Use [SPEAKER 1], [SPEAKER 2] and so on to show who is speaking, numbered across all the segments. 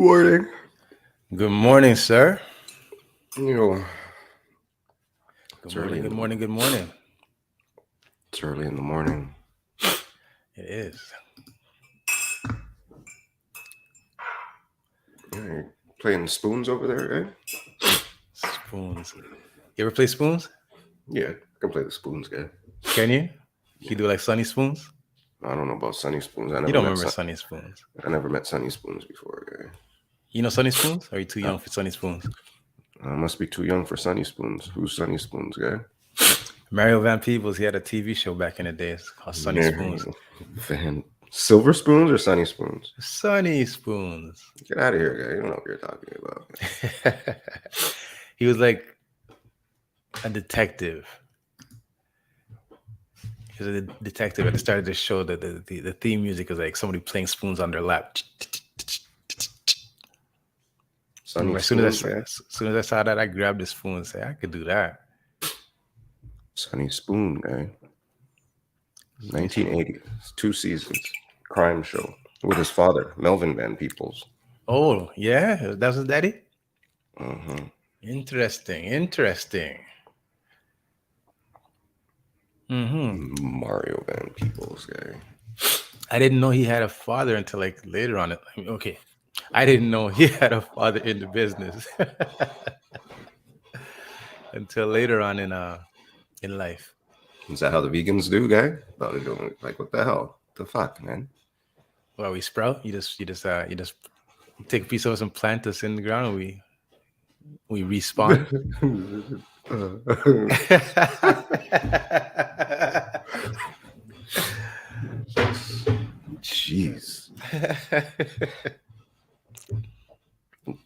[SPEAKER 1] morning.
[SPEAKER 2] Good morning, sir.
[SPEAKER 1] You know,
[SPEAKER 2] Good morning, good morning, good morning.
[SPEAKER 1] it's early in the morning.
[SPEAKER 2] It is.
[SPEAKER 1] Yeah, you're playing spoons over there, eh?
[SPEAKER 2] Spoons. You ever play spoons?
[SPEAKER 1] Yeah, I can play the spoons guy.
[SPEAKER 2] Can you? You do like Sunny Spoons?
[SPEAKER 1] I don't know about Sunny Spoons.
[SPEAKER 2] You don't remember Sunny Spoons.
[SPEAKER 1] I never met Sunny Spoons before, guy.
[SPEAKER 2] You know Sunny Spoons? Or are you too young for Sunny Spoons?
[SPEAKER 1] I must be too young for Sunny Spoons. Who's Sunny Spoons, guy?
[SPEAKER 2] Mario Van Peebles, he had a TV show back in the days called Sunny Spoons.
[SPEAKER 1] Silver Spoons or Sunny Spoons?
[SPEAKER 2] Sunny Spoons.
[SPEAKER 1] Get out of here, guy. You don't know what you're talking about.
[SPEAKER 2] He was like a detective. He was a detective at the start of the show. The theme music is like somebody playing spoons on their lap. As soon as I saw that, I grabbed the spoon and said, I could do that.
[SPEAKER 1] Sunny Spoon, guy. 1980, 2 seasons, crime show with his father, Melvin Van Peebles.
[SPEAKER 2] Oh, yeah? That was his daddy?
[SPEAKER 1] Mm-hmm.
[SPEAKER 2] Interesting. Mm-hmm.
[SPEAKER 1] Mario Van Peebles, guy.
[SPEAKER 2] I didn't know he had a father until like later on. Okay. I didn't know he had a father in the business until later on in life.
[SPEAKER 1] Is that how the vegans do, guy? Thought they're doing it like, what the hell? The fuck, man?
[SPEAKER 2] Well, we sprout. You just take a piece of us and plant us in the ground, and we respawn.
[SPEAKER 1] Jeez.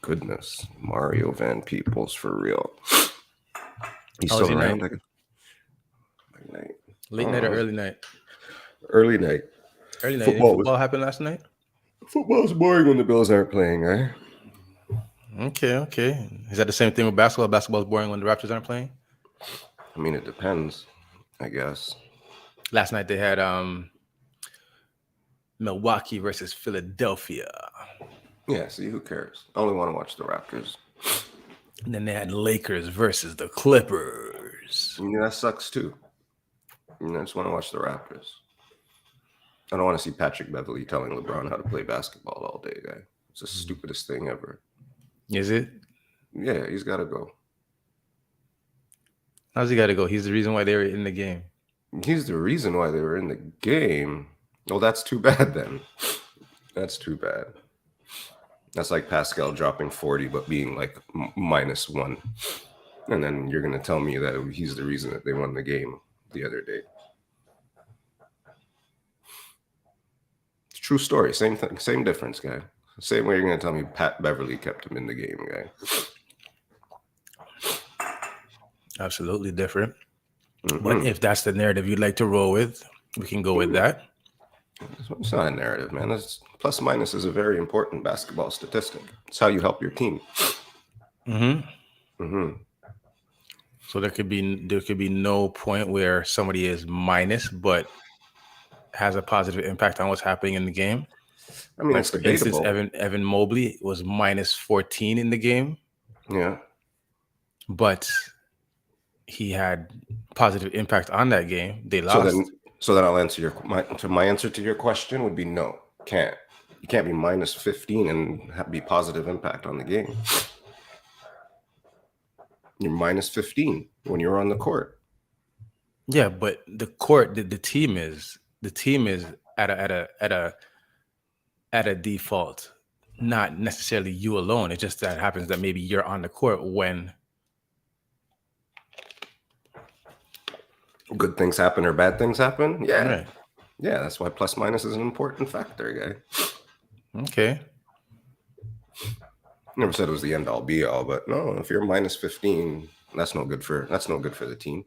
[SPEAKER 1] Goodness, Mario Van Peebles for real. He's still around.
[SPEAKER 2] Late night or early night?
[SPEAKER 1] Early night.
[SPEAKER 2] Early night. Football happened last night?
[SPEAKER 1] Football's boring when the Bills aren't playing, right?
[SPEAKER 2] Okay. Is that the same thing with basketball? Basketball's boring when the Raptors aren't playing?
[SPEAKER 1] I mean, it depends, I guess.
[SPEAKER 2] Last night they had Milwaukee versus Philadelphia.
[SPEAKER 1] Yeah, see, who cares? I only want to watch the Raptors.
[SPEAKER 2] And then they had Lakers versus the Clippers.
[SPEAKER 1] Yeah, that sucks too. I just want to watch the Raptors. I don't want to see Patrick Beverley telling LeBron how to play basketball all day, guy. It's the stupidest thing ever.
[SPEAKER 2] Is it?
[SPEAKER 1] Yeah, he's got to go.
[SPEAKER 2] How's he got to go? He's the reason why they were in the game.
[SPEAKER 1] He's the reason why they were in the game. Well, that's too bad then. That's too bad. That's like Pascal dropping 40 but being like -1. And then you're going to tell me that he's the reason that they won the game the other day. It's a true story. Same thing. Same difference, guy. Same way you're going to tell me Pat Beverley kept him in the game, guy.
[SPEAKER 2] Absolutely different. Mm-hmm. But if that's the narrative you'd like to roll with, we can go with that.
[SPEAKER 1] It's not a narrative, man. That's plus minus is a very important basketball statistic. It's how you help your team.
[SPEAKER 2] So there could be no point where somebody is minus but has a positive impact on what's happening in the game.
[SPEAKER 1] I mean, it's debatable.
[SPEAKER 2] For instance, Evan Mobley was -14 in the game.
[SPEAKER 1] Yeah.
[SPEAKER 2] But he had positive impact on that game. They lost.
[SPEAKER 1] So then I'll answer my answer to your question would be no. You can't be -15 and be positive impact on the game. You're -15 when you're on the court.
[SPEAKER 2] Yeah, but the court, the team is at a default, not necessarily you alone. It just that happens that maybe you're on the court when
[SPEAKER 1] good things happen or bad things happen. Yeah.
[SPEAKER 2] Right.
[SPEAKER 1] Yeah, that's why plus minus is an important factor, guy.
[SPEAKER 2] Okay.
[SPEAKER 1] Never said it was the end all be all, but no, if you're -15, that's no good for the team.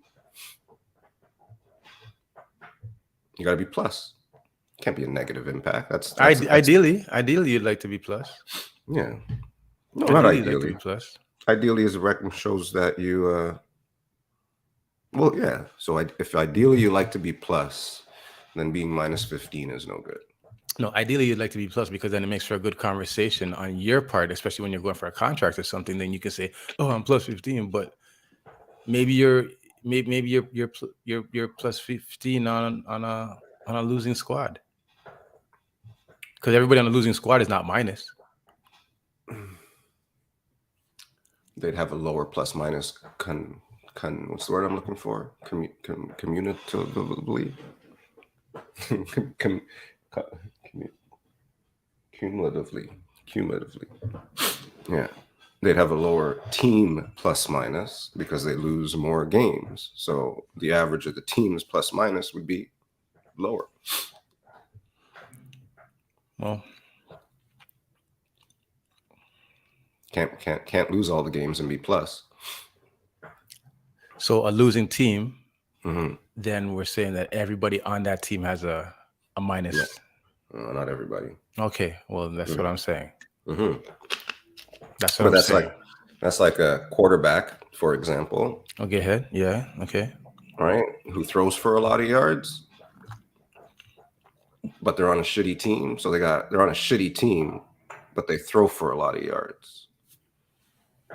[SPEAKER 1] You got to be plus. Can't be a negative impact. That's
[SPEAKER 2] ideally you'd like to be plus.
[SPEAKER 1] Yeah. No, not ideally.
[SPEAKER 2] Like to be plus.
[SPEAKER 1] Ideally, as a record shows that you. Well, yeah. So if ideally you like to be plus, then being -15 is no good.
[SPEAKER 2] No, ideally you'd like to be plus because then it makes for a good conversation on your part, especially when you're going for a contract or something. Then you can say, "Oh, I'm plus 15," but maybe you're plus 15 on a losing squad because everybody on a losing squad is not minus.
[SPEAKER 1] They'd have a lower plus minus what's the word I'm looking for? Communicatively. Cumulatively. Yeah. They'd have a lower team plus minus because they lose more games. So the average of the teams plus minus would be lower.
[SPEAKER 2] Well,
[SPEAKER 1] can't lose all the games and be plus.
[SPEAKER 2] so a losing team,
[SPEAKER 1] Mm-hmm.
[SPEAKER 2] then we're saying that everybody on that team has a minus.
[SPEAKER 1] Yeah. Not everybody.
[SPEAKER 2] Okay, well, that's what I'm saying.
[SPEAKER 1] Mm-hmm.
[SPEAKER 2] That's what I'm saying.
[SPEAKER 1] That's like a quarterback, for example.
[SPEAKER 2] Okay, ahead. Yeah. Okay.
[SPEAKER 1] Right? Who throws for a lot of yards, but they're on a shitty team. So they're on a shitty team, but they throw for a lot of yards.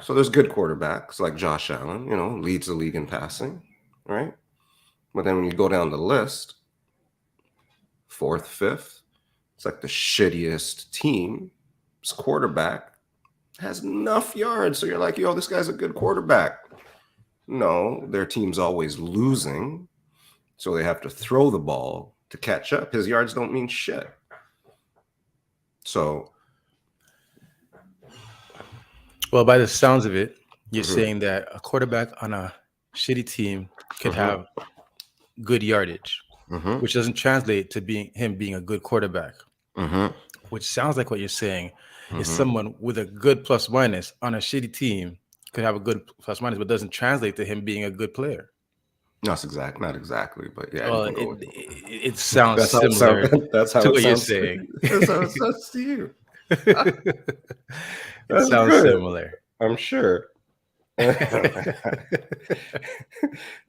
[SPEAKER 1] So there's good quarterbacks like Josh Allen, leads the league in passing, right? But then when you go down the list, 4th, 5th, it's like the shittiest team's quarterback has enough yards. So you're like, yo, this guy's a good quarterback. No, their team's always losing. So they have to throw the ball to catch up. His yards don't mean shit. So.
[SPEAKER 2] Well, by the sounds of it, you're saying that a quarterback on a shitty team could have good yardage, which doesn't translate to him being a good quarterback. Which sounds like what you're saying is someone with a good plus minus on a shitty team could have a good plus minus, but doesn't translate to him being a good player.
[SPEAKER 1] Not exactly, but yeah.
[SPEAKER 2] Well, it sounds similar.
[SPEAKER 1] That's how
[SPEAKER 2] to
[SPEAKER 1] it
[SPEAKER 2] what
[SPEAKER 1] sounds
[SPEAKER 2] you're saying.
[SPEAKER 1] That's how it sounds to you.
[SPEAKER 2] It sounds similar.
[SPEAKER 1] I'm sure.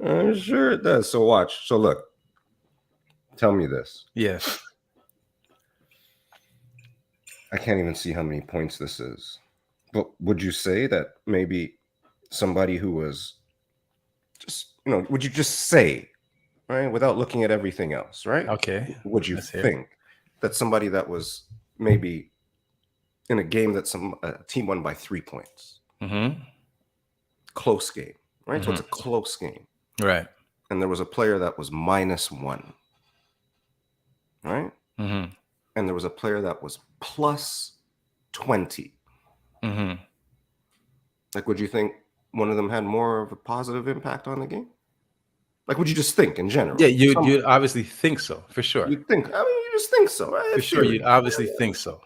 [SPEAKER 1] I'm sure it does. So watch. So look. Tell me this.
[SPEAKER 2] Yes.
[SPEAKER 1] I can't even see how many points this is. But would you say that maybe somebody who was just, would you just say, right, without looking at everything else, right?
[SPEAKER 2] Okay.
[SPEAKER 1] Would you think that somebody that was maybe in a game that a team won by 3 points, close game, right? So it's a close game,
[SPEAKER 2] right?
[SPEAKER 1] And there was a player that was -1, right? And there was a player that was +20. Like, would you think one of them had more of a positive impact on the game? Like, would you just think in general?
[SPEAKER 2] Yeah, you'd obviously think so, for sure.
[SPEAKER 1] You'd think. I mean, you just think so, right?
[SPEAKER 2] For sure, you'd obviously think so.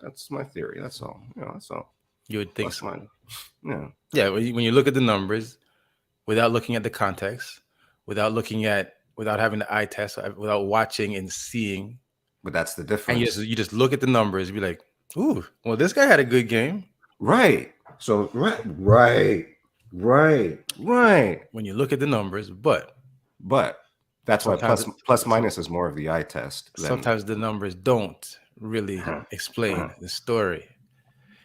[SPEAKER 1] That's my theory. That's all. That's all.
[SPEAKER 2] You would think so.
[SPEAKER 1] Yeah.
[SPEAKER 2] Yeah. When you look at the numbers, without looking at the context, without having the eye test, without watching and seeing.
[SPEAKER 1] But that's the difference.
[SPEAKER 2] And you just look at the numbers and be like, ooh, well, this guy had a good game.
[SPEAKER 1] Right. So right.
[SPEAKER 2] When you look at the numbers, but
[SPEAKER 1] that's why plus minus is more of the eye test.
[SPEAKER 2] Sometimes the numbers don't really explain the story.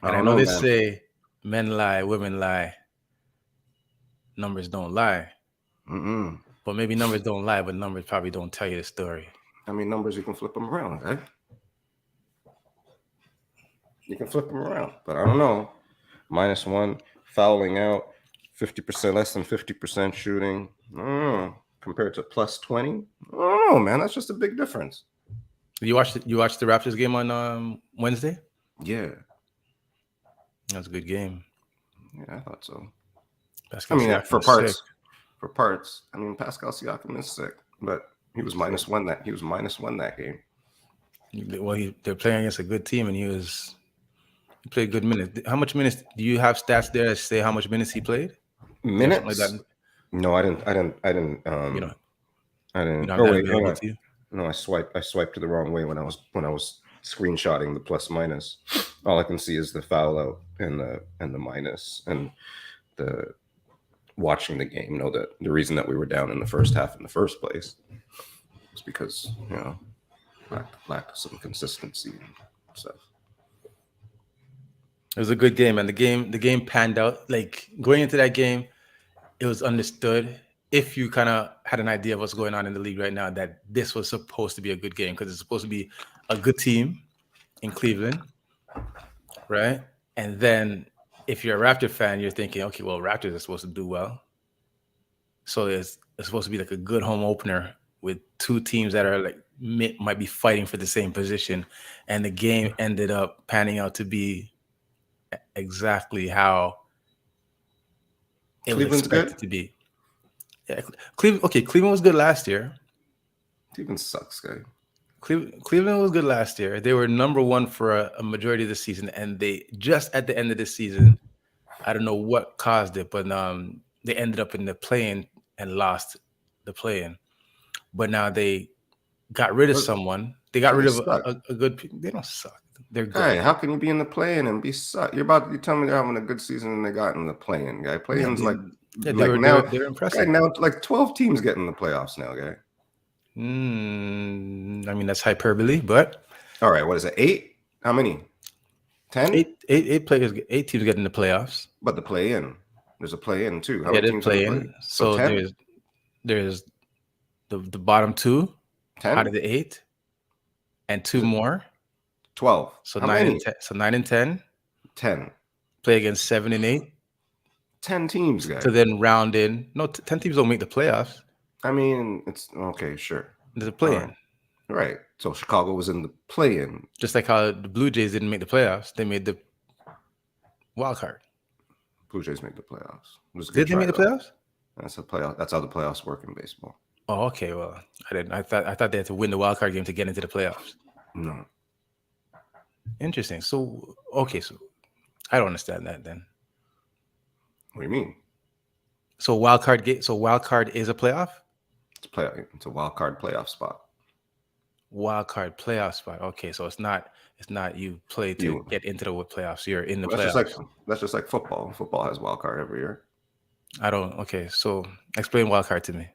[SPEAKER 2] And I know they say men lie, women lie, numbers don't lie. But maybe numbers don't lie, but numbers probably don't tell you the story.
[SPEAKER 1] I mean, numbers, you can flip them around, right? You can flip them around, but I don't know. -1, fouling out, 50% less than 50% shooting. Compared to +20. Oh man, that's just a big difference.
[SPEAKER 2] You watched the Raptors game on Wednesday?
[SPEAKER 1] Yeah,
[SPEAKER 2] that was a good game.
[SPEAKER 1] Yeah, I thought so.
[SPEAKER 2] Pascal Siakam
[SPEAKER 1] for parts. I mean, Pascal Siakam is sick, but he was -1 that game.
[SPEAKER 2] Well, they're playing against a good team, and he played good minutes. How much minutes do you have stats there that say how much minutes he played?
[SPEAKER 1] Minutes? Like that? No, I didn't. I didn't. I didn't. No, I swiped the wrong way when I was screenshotting the plus minus. All I can see is the foul out and the minus and the watching the game. That the reason that we were down in the first half in the first place was because lack of some consistency and stuff.
[SPEAKER 2] It was a good game, and the game panned out. Like going into that game, it was understood if you kind of had an idea of what's going on in the league right now that this was supposed to be a good game because it's supposed to be a good team in Cleveland, right? And then if you're a Raptor fan, you're thinking, okay, well, Raptors are supposed to do well, so it's supposed to be like a good home opener with two teams that are like might be fighting for the same position, and the game ended up panning out to be exactly how it was
[SPEAKER 1] Cleveland's
[SPEAKER 2] expected
[SPEAKER 1] good.
[SPEAKER 2] to be. Yeah, Cleveland. Okay, Cleveland was good last year.
[SPEAKER 1] Cleveland sucks, guy.
[SPEAKER 2] Cleveland was good last year. They were number one for a majority of the season, and they just at the end of the season, I don't know what caused it, but they ended up in the play-in and lost the play-in. But now they got rid of someone. They got rid of a good. They don't suck. They're good.
[SPEAKER 1] Hey, how can you be in the play-in and be suck? You tell me they're having a good season and they got in the play-in, guy. Play-in's
[SPEAKER 2] they're impressive.
[SPEAKER 1] Guy, now like 12 teams get in the playoffs now, guy.
[SPEAKER 2] I mean that's hyperbole, but
[SPEAKER 1] all right. What is it? 8? How many? 10?
[SPEAKER 2] 8 players. 8 teams get in the playoffs.
[SPEAKER 1] But the play-in, there's a play-in too.
[SPEAKER 2] How many teams play-in? So there's the bottom 2 10? Out of the 8, and 2 more.
[SPEAKER 1] 12.
[SPEAKER 2] So 9 and 10. So 9 and 10.
[SPEAKER 1] 10.
[SPEAKER 2] Play against 7 and 8.
[SPEAKER 1] 10 teams, guys.
[SPEAKER 2] So then round in. No, 10 teams don't make the playoffs.
[SPEAKER 1] I mean, it's okay, sure.
[SPEAKER 2] There's a play-in.
[SPEAKER 1] Right. So Chicago was in the play-in.
[SPEAKER 2] Just like how the Blue Jays didn't make the playoffs. They made the wild card.
[SPEAKER 1] Blue Jays make the playoffs.
[SPEAKER 2] Did they make the playoffs?
[SPEAKER 1] That's a playoff. That's how the playoffs work in baseball.
[SPEAKER 2] Oh, okay. Well, I didn't. I thought they had to win the wild card game to get into the playoffs.
[SPEAKER 1] No.
[SPEAKER 2] Interesting. So okay, so I don't understand that then.
[SPEAKER 1] What do you mean?
[SPEAKER 2] So wild card game. So wild card is a playoff.
[SPEAKER 1] It's a wild card playoff spot.
[SPEAKER 2] Wild card playoff spot. Okay, so it's not you play to get into the playoffs. You're in the playoffs.
[SPEAKER 1] That's just like football. Football has wild card every year.
[SPEAKER 2] I don't. Okay, so explain wild card to me.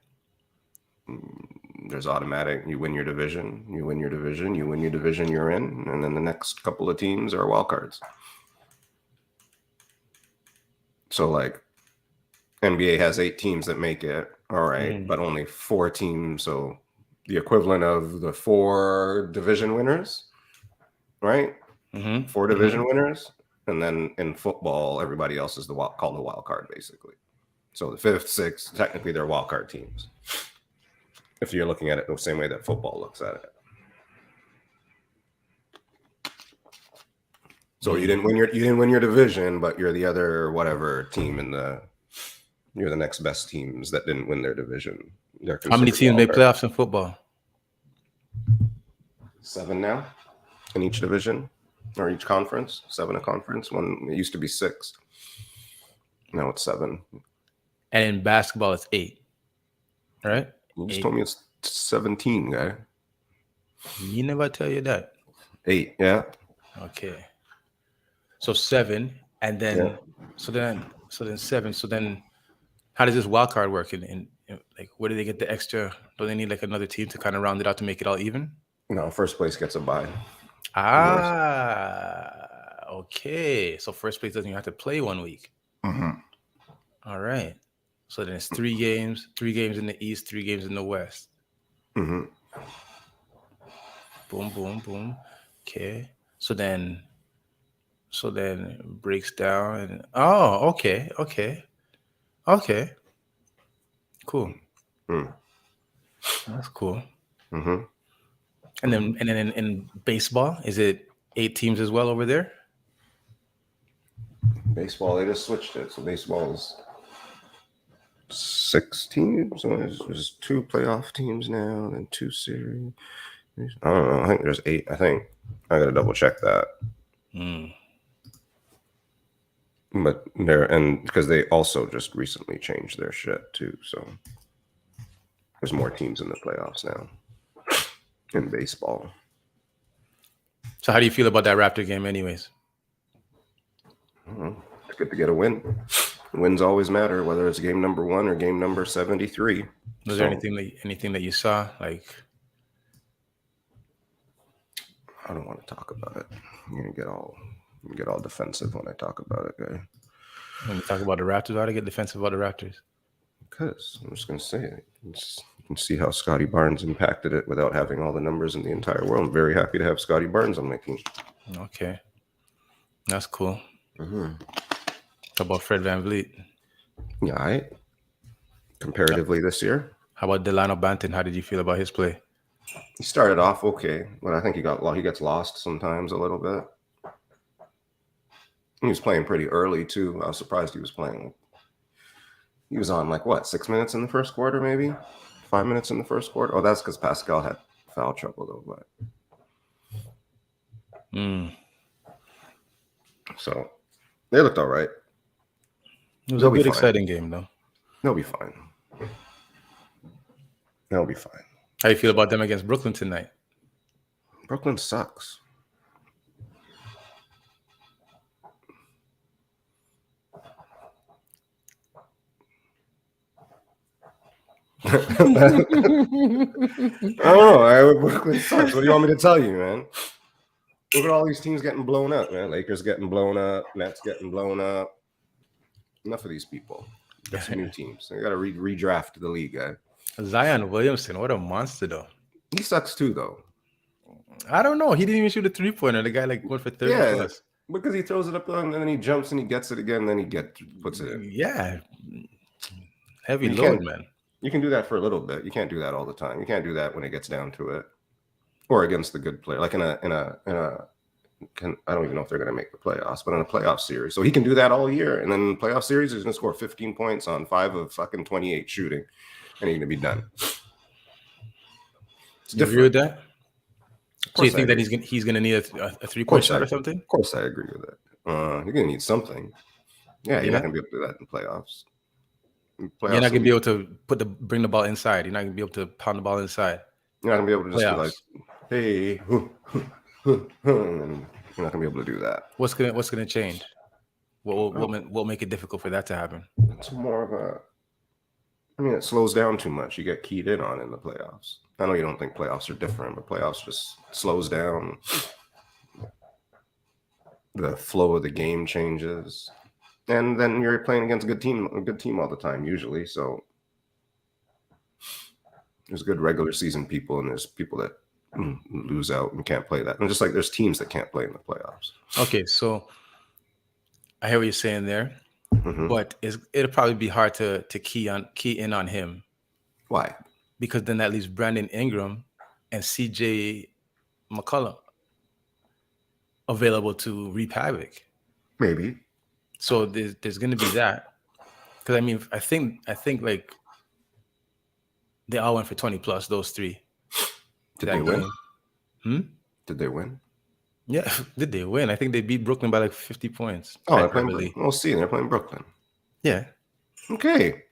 [SPEAKER 1] There's automatic. You win your division. You win your division. You win your division you're in, and then the next couple of teams are wild cards. So like, NBA has 8 teams that make it. All right, but only 4 teams. So the equivalent of the 4 division winners, right? 4 division winners, and then in football, everybody else is called the wild card, basically. So the 5th, 6th, technically they're wild card teams. If you're looking at it the same way that football looks at it. So you didn't win your division, but you're the other whatever team you're the next best teams that didn't win their division.
[SPEAKER 2] How many teams make playoffs in football?
[SPEAKER 1] 7 now in each division or each conference. 7 a conference. It used to be 6. Now it's 7.
[SPEAKER 2] And in basketball, it's 8. Right?
[SPEAKER 1] You just told me it's 17, guy.
[SPEAKER 2] Me never tell you that.
[SPEAKER 1] 8, yeah.
[SPEAKER 2] Okay. So 7, and then so then 7. So then, how does this wild card work? In like, where do they get the extra? Do they need like another team to kind of round it out to make it all even?
[SPEAKER 1] No, first place gets a bye.
[SPEAKER 2] Okay. So first place doesn't even have to play 1 week. All right. So then it's 3 games. 3 games in the East, 3 games in the West. Boom, boom, boom. Okay. So then it breaks down and okay. Cool. That's cool. And then in baseball, is it 8 teams as well over there?
[SPEAKER 1] Baseball, they just switched it. So baseball is 6 teams. So there's 2 playoff teams now, and 2 series. I don't know. I think there's 8. I think I gotta double check that. But because they also just recently changed their shit too, so there's more teams in the playoffs now in baseball.
[SPEAKER 2] So how do you feel about that Raptor game, anyways?
[SPEAKER 1] It's good to get a win. Wins always matter, whether it's game number 1 or game number 73.
[SPEAKER 2] Was there anything that you saw like?
[SPEAKER 1] I don't want to talk about it. I'm gonna get all defensive when I talk about it, guy.
[SPEAKER 2] When you talk about the Raptors, why do I get defensive about the Raptors?
[SPEAKER 1] Because I'm just gonna say it. You can see how Scotty Barnes impacted it without having all the numbers in the entire world. I'm very happy to have Scotty Barnes on my team.
[SPEAKER 2] Okay, that's cool.
[SPEAKER 1] Mm-hmm.
[SPEAKER 2] How about Fred VanVleet?
[SPEAKER 1] Yeah, comparatively this year.
[SPEAKER 2] How about Delano Banton? How did you feel about his play?
[SPEAKER 1] He started off okay, but I think he gets lost sometimes a little bit. He was playing pretty early too. I was surprised he was playing. He was on 6 minutes in the first quarter, maybe 5 minutes in the first quarter. Oh, that's because Pascal had foul trouble though. But so they looked all right.
[SPEAKER 2] It was a good, exciting game though.
[SPEAKER 1] They'll be fine. They'll be fine.
[SPEAKER 2] How you feel about them against Brooklyn tonight?
[SPEAKER 1] Brooklyn sucks. I don't know. Brooklyn sucks. What do you want me to tell you, man? Look at all these teams getting blown up, man. Lakers getting blown up. Nets getting blown up. Enough of these people. Get some new teams. They got to redraft the league, guy.
[SPEAKER 2] Zion Williamson, what a monster, though.
[SPEAKER 1] He sucks too, though.
[SPEAKER 2] I don't know. He didn't even shoot a 3-pointer. The guy went for 30 plus.
[SPEAKER 1] Because he throws it up and then he jumps and he gets it again, and then he puts it in.
[SPEAKER 2] Yeah. Heavy load, man.
[SPEAKER 1] You can do that for a little bit. You can't do that all the time. You can't do that when it gets down to it, or against the good player. Like I don't even know if they're going to make the playoffs, but in a playoff series, so he can do that all year. And then in the playoff series, he's going to score 15 points on 5 of fucking 28 shooting, and he's going to be done.
[SPEAKER 2] You agree with that? So you think that he's going to need a 3-point shot or something?
[SPEAKER 1] Of course, I agree with that. You're going to need something. Yeah, you're not going to be able to do that in playoffs.
[SPEAKER 2] You're not going to be able to bring the ball inside. You're not going to be able to pound the ball inside.
[SPEAKER 1] You're not going to be able to just be like, hey, you're not going to be able to do that.
[SPEAKER 2] What's going to change? What will make it difficult for that to happen?
[SPEAKER 1] It's more of it slows down too much. You get keyed in on in the playoffs. I know you don't think playoffs are different, but playoffs just slows down. The flow of the game changes. And then you're playing against a good team all the time, usually. So there's good regular season people, and there's people that lose out and can't play that. And just like there's teams that can't play in the playoffs.
[SPEAKER 2] Okay, so I hear what you're saying there, but it'll probably be hard to key in on him.
[SPEAKER 1] Why?
[SPEAKER 2] Because then that leaves Brandon Ingram and CJ McCollum available to reap havoc.
[SPEAKER 1] Maybe.
[SPEAKER 2] So there's going to be that, because I think they all went for 20 plus, those three.
[SPEAKER 1] Did they win? Did they win?
[SPEAKER 2] Yeah, did they win? I think they beat Brooklyn by 50 points.
[SPEAKER 1] Oh, they're playing. We'll see. They're playing Brooklyn.
[SPEAKER 2] Yeah.
[SPEAKER 1] Okay.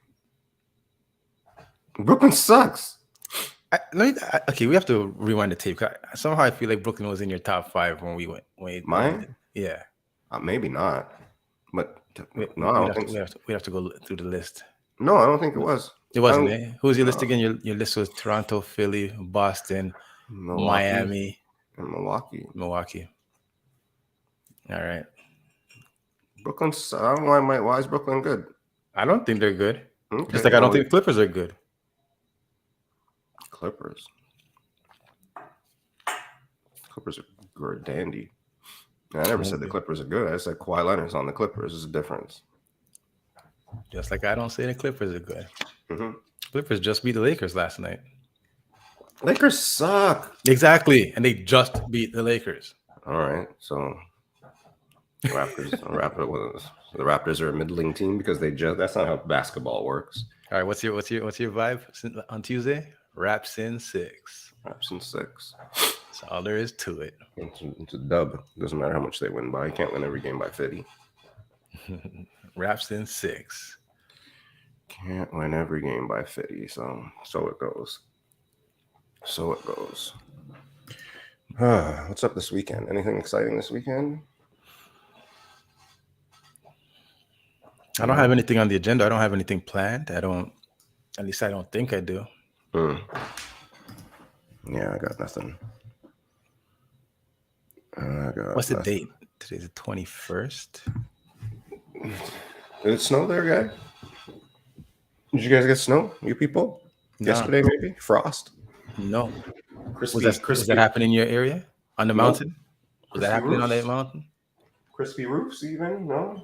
[SPEAKER 1] Brooklyn sucks.
[SPEAKER 2] Okay, we have to rewind the tape. Somehow I feel like Brooklyn was in your top 5 when we went.
[SPEAKER 1] Mine?
[SPEAKER 2] Yeah.
[SPEAKER 1] Maybe not. But no, I don't think so.
[SPEAKER 2] We have to go through the list.
[SPEAKER 1] No, I don't think it was.
[SPEAKER 2] It wasn't. Who was your list again? Your list was Toronto, Philly, Boston, Miami,
[SPEAKER 1] and Milwaukee.
[SPEAKER 2] All right.
[SPEAKER 1] Brooklyn's. I don't know why is Brooklyn good?
[SPEAKER 2] I don't think they're good.
[SPEAKER 1] Okay.
[SPEAKER 2] Just like I don't think Clippers are good.
[SPEAKER 1] Clippers are dandy. I never said the Clippers are good. I said Kawhi Leonard's on the Clippers. There's a difference.
[SPEAKER 2] Just like I don't say the Clippers are good. Clippers just beat the Lakers last night.
[SPEAKER 1] Lakers suck.
[SPEAKER 2] Exactly. And they just beat the Lakers.
[SPEAKER 1] All right. So the Raptors are a middling team because that's not how basketball works.
[SPEAKER 2] All right. What's your vibe on Tuesday? Raps in 6.
[SPEAKER 1] Raps in 6.
[SPEAKER 2] That's all there is to it.
[SPEAKER 1] It's a dub. Doesn't matter how much they win by. You can't win every game by 50.
[SPEAKER 2] Raps in 6.
[SPEAKER 1] Can't win every game by 50. So it goes. What's up this weekend? Anything exciting this weekend?
[SPEAKER 2] I don't have anything on the agenda. I don't have anything planned. At least I don't think I do.
[SPEAKER 1] Yeah, I got nothing. God,
[SPEAKER 2] What's the date? Today's the 21st.
[SPEAKER 1] Did it snow there, guy? Did you guys get snow, you people?
[SPEAKER 2] No.
[SPEAKER 1] Yesterday, maybe frost.
[SPEAKER 2] No.
[SPEAKER 1] Crispy,
[SPEAKER 2] Was that happening in your area on the mountain? Was that
[SPEAKER 1] Crispy
[SPEAKER 2] happening on
[SPEAKER 1] roofs.
[SPEAKER 2] that mountain?
[SPEAKER 1] Crispy roofs, even? No.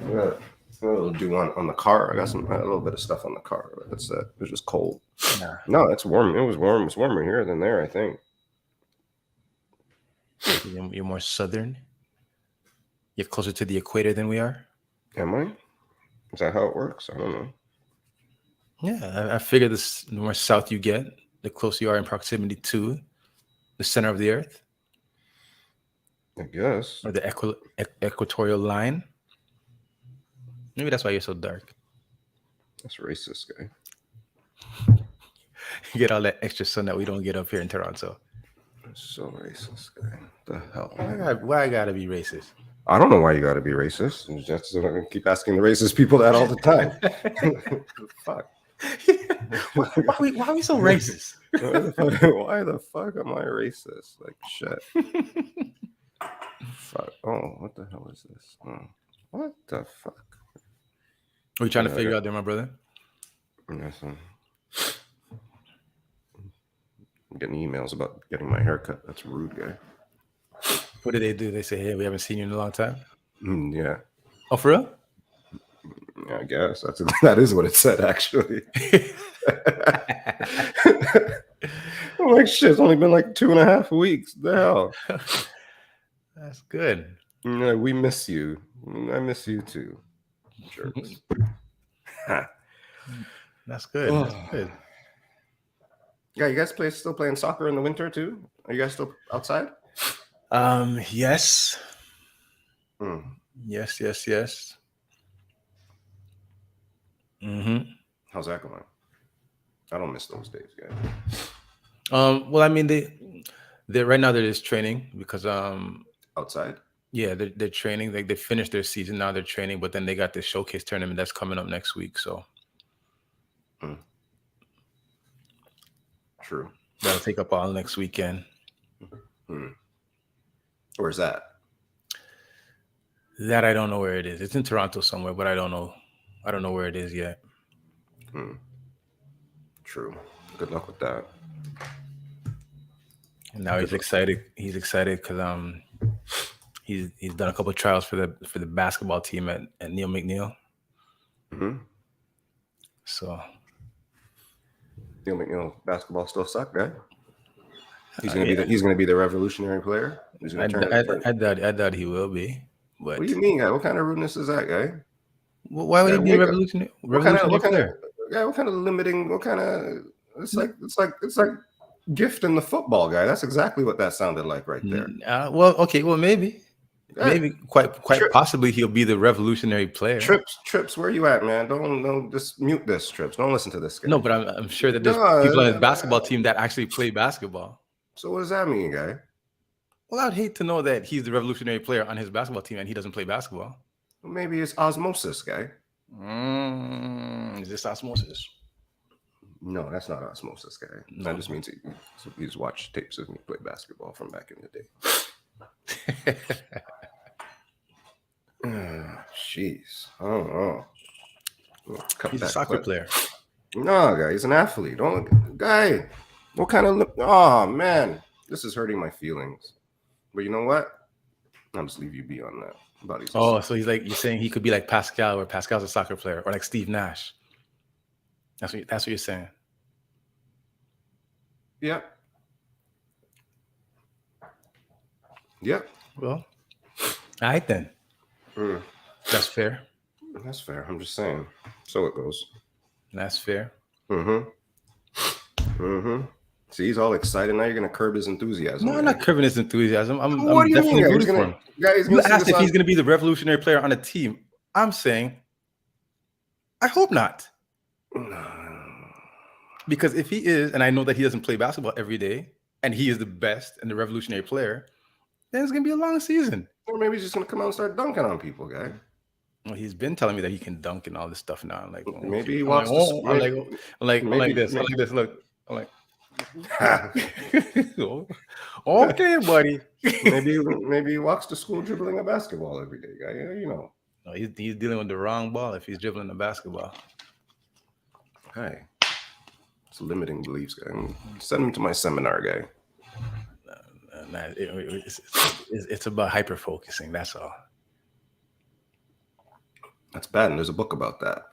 [SPEAKER 1] I got a little do on the car. I got a little bit of stuff on the car. But that's it. It was just cold.
[SPEAKER 2] Nah.
[SPEAKER 1] No, it's warm. It was warm. It's warmer here than there, I think.
[SPEAKER 2] You're more southern. You're closer to the equator than we are.
[SPEAKER 1] Am I? Is that how it works? I don't know.
[SPEAKER 2] Yeah, I figure the more south you get, the closer you are in proximity to the center of the earth,
[SPEAKER 1] I guess.
[SPEAKER 2] or the equatorial line. Maybe that's why you're so dark.
[SPEAKER 1] That's racist, guy.
[SPEAKER 2] You get all that extra sun that we don't get up here in Toronto.
[SPEAKER 1] That's so racist, guy. The hell?
[SPEAKER 2] Why I gotta be racist?
[SPEAKER 1] I don't know why you got to be racist. I'm just gonna keep asking the racist people that all the time. Fuck.
[SPEAKER 2] Why are we so racist?
[SPEAKER 1] Why the fuck am I racist? Like shit. Fuck. Oh, what the hell is this? Oh, what the fuck?
[SPEAKER 2] What are you trying to figure out there, my brother?
[SPEAKER 1] Yes, I'm getting emails about getting my haircut. That's rude, guy.
[SPEAKER 2] What do? They say, hey, we haven't seen you in a long time.
[SPEAKER 1] Yeah.
[SPEAKER 2] Oh, for real?
[SPEAKER 1] Yeah, I guess that is what it said actually. I'm like shit. It's only been like 2.5 weeks. The hell.
[SPEAKER 2] That's good.
[SPEAKER 1] Yeah, we miss you. I miss you too. Jerks.
[SPEAKER 2] That's good.
[SPEAKER 1] Oh.
[SPEAKER 2] That's good.
[SPEAKER 1] Yeah, you guys still playing soccer in the winter too? Are you guys still outside?
[SPEAKER 2] Yes.
[SPEAKER 1] Mm.
[SPEAKER 2] Yes. Mm-hmm.
[SPEAKER 1] How's that going? I don't miss those days, guys.
[SPEAKER 2] Well, I mean, they right now they're just training because
[SPEAKER 1] Outside?
[SPEAKER 2] yeah, they're training. They finished their season, now they're training, but then they got this showcase tournament that's coming up next week. So
[SPEAKER 1] True.
[SPEAKER 2] that'll take up all next weekend.
[SPEAKER 1] Where's that?
[SPEAKER 2] That I don't know where it is. It's in Toronto somewhere, but I don't know where it is yet.
[SPEAKER 1] True. Good luck with that.
[SPEAKER 2] And now he's excited. He's excited because he's done a couple of trials for the basketball team at Neil McNeil.
[SPEAKER 1] Mm-hmm.
[SPEAKER 2] So
[SPEAKER 1] Neil McNeil basketball still suck, guy. He's gonna be the revolutionary player. He's gonna turn.
[SPEAKER 2] I doubt he will be. But
[SPEAKER 1] what do you mean, guy? What kind of rudeness is that, guy?
[SPEAKER 2] Well, why would he be a revolutionary?
[SPEAKER 1] What kind of limiting? What kind of? It's like gifting the football guy. That's exactly what that sounded like right there.
[SPEAKER 2] Well, okay. Well, maybe quite possibly he'll be the revolutionary player.
[SPEAKER 1] Trips, where you at, man? Don't just mute this, Trips. Don't listen to this guy.
[SPEAKER 2] No, but I'm sure that there's people on his basketball team that actually play basketball.
[SPEAKER 1] So what does that mean, guy?
[SPEAKER 2] Well, I'd hate to know that he's the revolutionary player on his basketball team and he doesn't play basketball.
[SPEAKER 1] Well, maybe it's osmosis, guy.
[SPEAKER 2] Is this osmosis?
[SPEAKER 1] No, that's not osmosis, guy.
[SPEAKER 2] No.
[SPEAKER 1] That just means he's watched tapes of me play basketball from back in the day. Jeez, I don't know.
[SPEAKER 2] He's a soccer player.
[SPEAKER 1] No, guy, he's an athlete. What kind of? Oh man, this is hurting my feelings. But you know what? I'll just leave you be on that.
[SPEAKER 2] So he's like, you're saying he could be like Pascal, where Pascal's a soccer player, or like Steve Nash. That's what you're saying.
[SPEAKER 1] Yeah. Yep.
[SPEAKER 2] Well, all right then. That's fair.
[SPEAKER 1] That's fair. I'm just saying. So it goes.
[SPEAKER 2] That's fair.
[SPEAKER 1] See, he's all excited. Now you're going to curb his enthusiasm.
[SPEAKER 2] No, I'm not curbing his enthusiasm. I'm
[SPEAKER 1] What do you
[SPEAKER 2] definitely
[SPEAKER 1] mean?
[SPEAKER 2] rooting for him. You asked if he's going to be the revolutionary player on a team. I'm saying, I hope not. Because if he is, and I know that he doesn't play basketball every day, and he is the best and the revolutionary player, then it's going to be a long season.
[SPEAKER 1] Or maybe he's just going to come out and start dunking on people, guy.
[SPEAKER 2] Well, he's been telling me that he can dunk and all this stuff now. I'm like,
[SPEAKER 1] maybe he
[SPEAKER 2] I'm
[SPEAKER 1] wants
[SPEAKER 2] like,
[SPEAKER 1] to.
[SPEAKER 2] I'm like this. Look, I'm like, Okay, buddy.
[SPEAKER 1] maybe he walks to school dribbling a basketball every day, guy. Yeah, you know.
[SPEAKER 2] No, he's dealing with the wrong ball if he's dribbling the basketball.
[SPEAKER 1] Hey, it's limiting beliefs, guy. Send him to my seminar, guy.
[SPEAKER 2] Nah, it's about hyper focusing. That's all.
[SPEAKER 1] That's bad, and there's a book about that.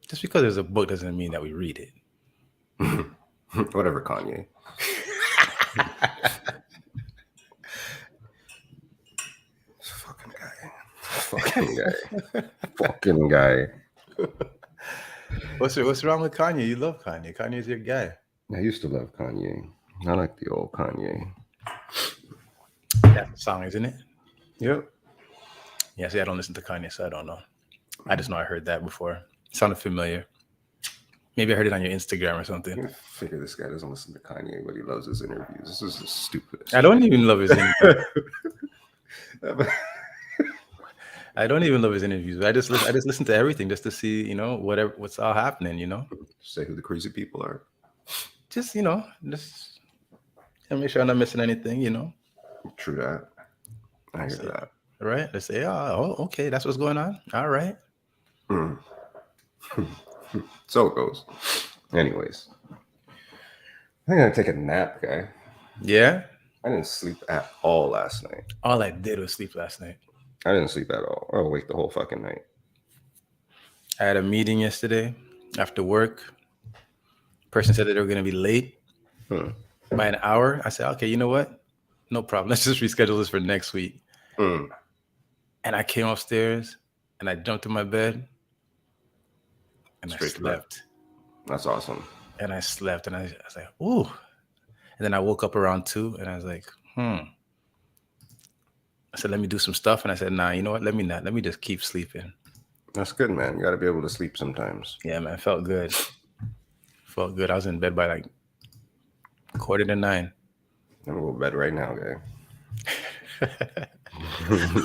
[SPEAKER 2] Just because there's a book doesn't mean that we read it.
[SPEAKER 1] Whatever, Kanye. Fucking guy.
[SPEAKER 2] What's wrong with Kanye? You love Kanye. Kanye's your guy.
[SPEAKER 1] I used to love Kanye. I like the old Kanye.
[SPEAKER 2] That's the song, isn't it?
[SPEAKER 1] Yep.
[SPEAKER 2] Yeah, see, I don't listen to Kanye, so I don't know. I just know I heard that before. It sounded familiar. Maybe I heard it on your Instagram or something.
[SPEAKER 1] I figure this guy doesn't listen to Kanye, but he loves his interviews. This is the stupidest.
[SPEAKER 2] I don't even love his interviews. I don't even love his interviews. I just listen to everything just to see, what's all happening,
[SPEAKER 1] Say who the crazy people are.
[SPEAKER 2] Just, just make sure I'm not missing anything,
[SPEAKER 1] True that. I hear that.
[SPEAKER 2] Right? They say, oh, okay, that's what's going on. All right.
[SPEAKER 1] So it goes. Anyways, I'm gonna take a nap, guy.
[SPEAKER 2] Yeah?
[SPEAKER 1] I didn't sleep at all last night.
[SPEAKER 2] All I did was sleep last night.
[SPEAKER 1] I didn't sleep at all. I was awake the whole fucking night.
[SPEAKER 2] I had a meeting yesterday after work. Person said that they were going to be late by an hour. I said, okay, you know what? No problem. Let's just reschedule this for next week. And I came upstairs and I jumped in my bed and I slept.
[SPEAKER 1] That's awesome.
[SPEAKER 2] And I slept and I was like, ooh. And then I woke up around 2 and I was like, I said, let me do some stuff. And I said, nah, you know what? Let me not. Let me just keep sleeping.
[SPEAKER 1] That's good, man. You got to be able to sleep sometimes.
[SPEAKER 2] Yeah, man. Felt good. Felt good. I was in bed by like 9:15.
[SPEAKER 1] I'm going to go to bed right now, guy.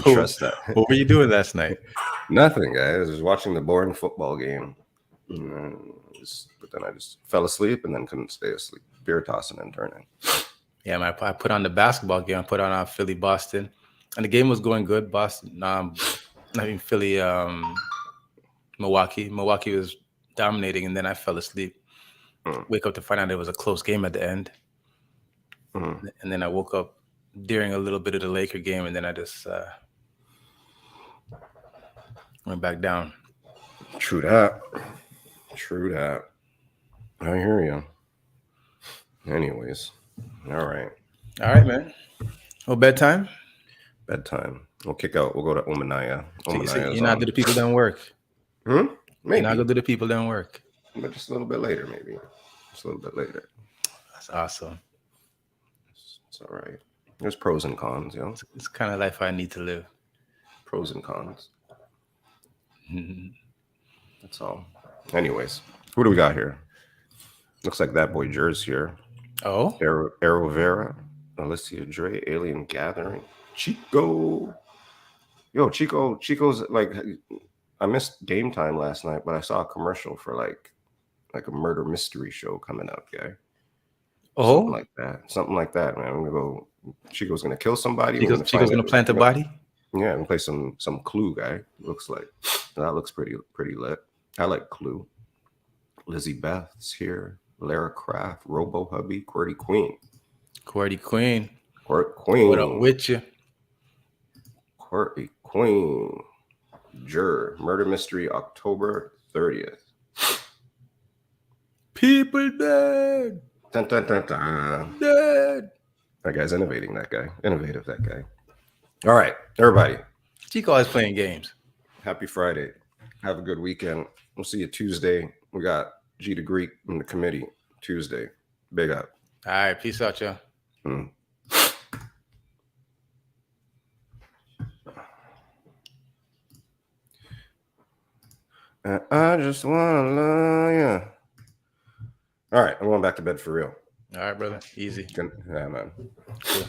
[SPEAKER 1] Trust that.
[SPEAKER 2] What were you doing last night?
[SPEAKER 1] Nothing, guys. I was just watching the boring football game. But then I just fell asleep and then couldn't stay asleep. Beer tossing and turning.
[SPEAKER 2] Yeah, man. I put on the basketball game. I put on Philly, Boston. And the game was going good. Philly, Milwaukee. Milwaukee was dominating, and then I fell asleep. Wake up to find out it was a close game at the end. And then I woke up during a little bit of the Laker game, and then I just went back down.
[SPEAKER 1] True that. I hear you. Anyways, all right,
[SPEAKER 2] man. Well, bedtime.
[SPEAKER 1] We'll kick out. We'll go to Omanaya.
[SPEAKER 2] You're not do the people don't work.
[SPEAKER 1] Maybe.
[SPEAKER 2] You're not gonna do the people don't work.
[SPEAKER 1] But just a little bit later, maybe. Just a little bit later.
[SPEAKER 2] That's awesome.
[SPEAKER 1] It's all right. There's pros and cons,
[SPEAKER 2] It's the kind of life I need to live.
[SPEAKER 1] Pros and cons. That's all. Anyways, who do we got here? Looks like that boy Jer's here.
[SPEAKER 2] Oh?
[SPEAKER 1] Arrow Vera, Alicia Dre, Alien Gathering, Chico. Yo, Chico's like, I missed Game Time last night, but I saw a commercial for like a murder mystery show coming up, guy.
[SPEAKER 2] Oh?
[SPEAKER 1] Something like that, man. I'm gonna go. Chico's gonna kill somebody.
[SPEAKER 2] Chico's gonna plant a body?
[SPEAKER 1] Yeah, and play some Clue, guy. Looks like that looks pretty lit. I like Clue. Lizzie Beth's here. Lara Croft, Robo Hubby, QWERTY Queen.
[SPEAKER 2] QWERTY Queen.
[SPEAKER 1] QWERTY Queen.
[SPEAKER 2] What up with you?
[SPEAKER 1] QWERTY Queen. Jur. Murder Mystery, October 30th.
[SPEAKER 2] People dead.
[SPEAKER 1] Dun, dun, dun, dun.
[SPEAKER 2] Dead.
[SPEAKER 1] That guy's innovative, that guy. All right, everybody.
[SPEAKER 2] Chico is playing games.
[SPEAKER 1] Happy Friday. Have a good weekend. We'll see you Tuesday. We got G to Greek in the committee Tuesday. Big up.
[SPEAKER 2] All right. Peace out, y'all.
[SPEAKER 1] I just want to love you. All right. I'm going back to bed for real.
[SPEAKER 2] All right, brother. Easy.
[SPEAKER 1] Yeah, man.
[SPEAKER 2] Cool.